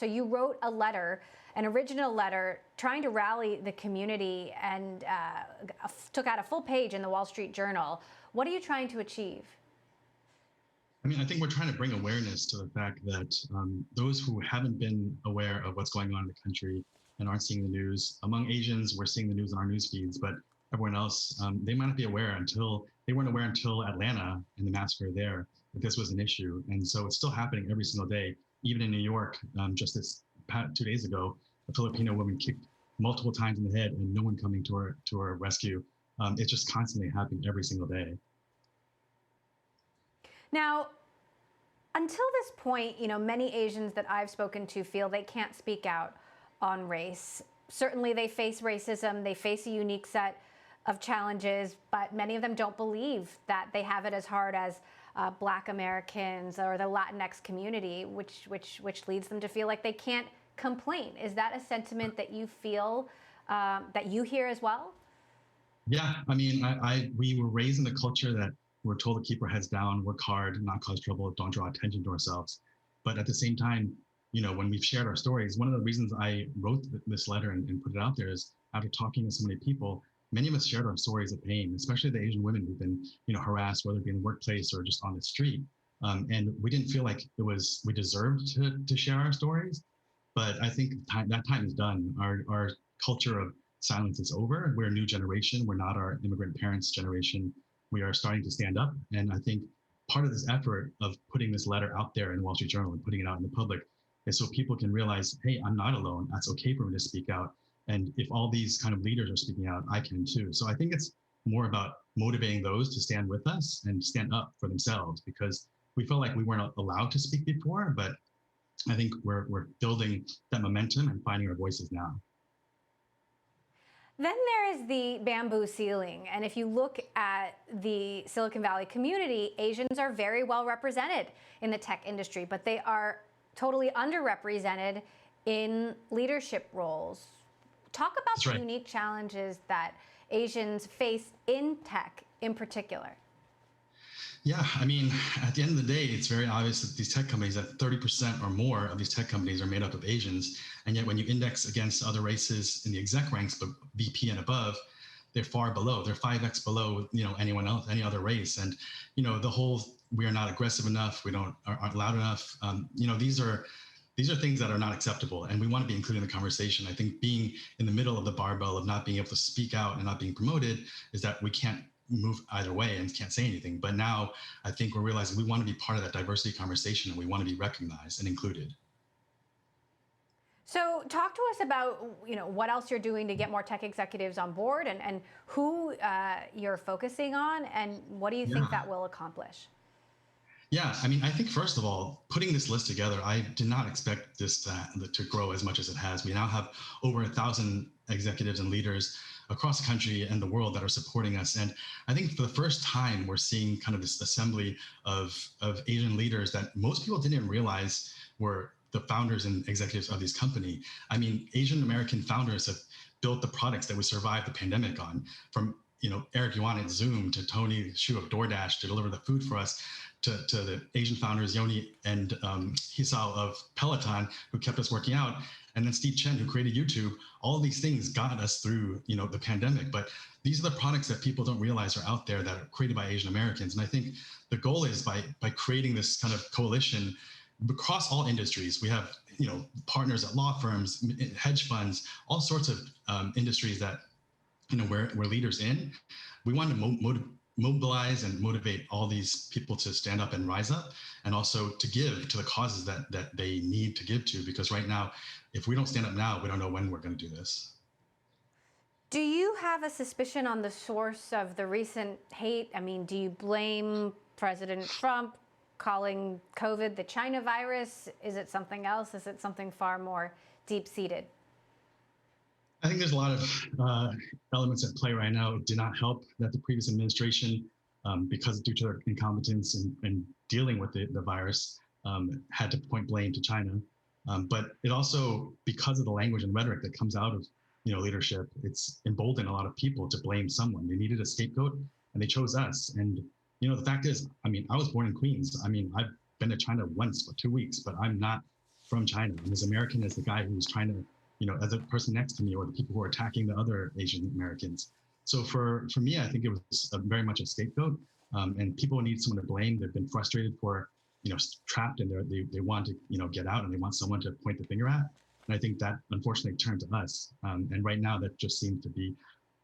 So you wrote a letter, an original letter, trying to rally the community and took out a full page in the Wall Street Journal. What are you trying to achieve? I mean, I think we're trying to bring awareness to the fact that those who haven't been aware of what's going on in the country and aren't seeing the news, among Asians, we're seeing the news on our news feeds, but everyone else, they might not be aware they weren't aware until Atlanta and the massacre there, that this was an issue. And so it's still happening every single day. Even in New York, just this 2 days ago, a Filipino woman kicked multiple times in the head and no one coming to her rescue. It's just constantly happening every single day. Now, until this point, many Asians that I've spoken to feel they can't speak out on race. Certainly they face racism, they face a unique set of challenges, but many of them don't believe that they have it as hard as Black Americans or the Latinx community, which leads them to feel like they can't complain. Is that a sentiment that you feel, that you hear as well? Yeah, I mean, we were raised in the culture that we're told to keep our heads down, work hard, not cause trouble, don't draw attention to ourselves. But at the same time, when we've shared our stories, one of the reasons I wrote this letter and put it out there is after talking to so many people, many of us shared our stories of pain, especially the Asian women who've been, harassed, whether it be in the workplace or just on the street. And we didn't feel like we deserved to share our stories. But I think that time is done. Our culture of silence is over. We're a new generation. We're not our immigrant parents' generation. We are starting to stand up. And I think part of this effort of putting this letter out there in the Wall Street Journal and putting it out in the public is so people can realize, hey, I'm not alone. That's okay for me to speak out. And if all these kind of leaders are speaking out, I can too. So I think it's more about motivating those to stand with us and stand up for themselves, because we felt like we weren't allowed to speak before, but I think we're building that momentum and finding our voices now. Then there is the bamboo ceiling. And if you look at the Silicon Valley community, Asians are very well represented in the tech industry, but they are totally underrepresented in leadership roles. Talk about That's right. The unique challenges that Asians face in tech in particular. Yeah, I mean, at the end of the day, it's very obvious that these tech companies, that 30% or more of these tech companies are made up of Asians. And yet when you index against other races in the exec ranks, but VP and above, they're far below. They're 5x below, anyone else, any other race. And, the whole, we are not aggressive enough, we aren't loud enough. These are things that are not acceptable, and we want to be included in the conversation. I think being in the middle of the barbell of not being able to speak out and not being promoted is that we can't move either way and can't say anything. But now I think we're realizing we want to be part of that diversity conversation, and we want to be recognized and included. So talk to us about, what else you're doing to get more tech executives on board, and who you're focusing on, and what do you think that will accomplish? Yeah, I mean, I think first of all, putting this list together, I did not expect this to grow as much as it has. We now have over 1,000 executives and leaders across the country and the world that are supporting us. And I think for the first time, we're seeing kind of this assembly of Asian leaders that most people didn't realize were the founders and executives of this company. I mean, Asian American founders have built the products that we survived the pandemic on, from Eric Yuan at Zoom to Tony Xu of DoorDash to deliver the food for us, to the Asian founders Yoni and Hisao of Peloton, who kept us working out, and then Steve Chen, who created YouTube. All of these things got us through the pandemic. But these are the products that people don't realize are out there that are created by Asian Americans. And I think the goal is by creating this kind of coalition across all industries. We have partners at law firms, hedge funds, all sorts of industries that we're leaders in. We want to mobilize and motivate all these people to stand up and rise up, and also to give to the causes that they need to give to, because right now, if we don't stand up now, we don't know when we're going to do this. Do you have a suspicion on the source of the recent hate? I mean, do you blame President Trump calling COVID the China virus? Is it something else? Is it something far more deep-seated? I think there's a lot of elements at play right now. It did not help that the previous administration, because due to their incompetence in dealing with the virus, had to point blame to China. But it also, because of the language and rhetoric that comes out of leadership, it's emboldened a lot of people to blame someone. They needed a scapegoat, and they chose us. And the fact is, I mean, I was born in Queens. I mean, I've been to China once for 2 weeks, but I'm not from China, and as American as the guy who's trying to, as the person next to me, or the people who are attacking the other Asian Americans. So for me, I think it was very much a scapegoat, and people need someone to blame. They've been frustrated for, trapped, and they want to, get out, and they want someone to point the finger at. And I think that unfortunately turned to us. And right now, that just seems to be,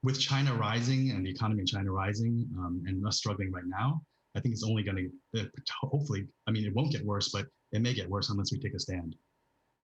with China rising and the economy in China rising, and us struggling right now, I think it's only going to, hopefully, I mean, it won't get worse, but it may get worse unless we take a stand.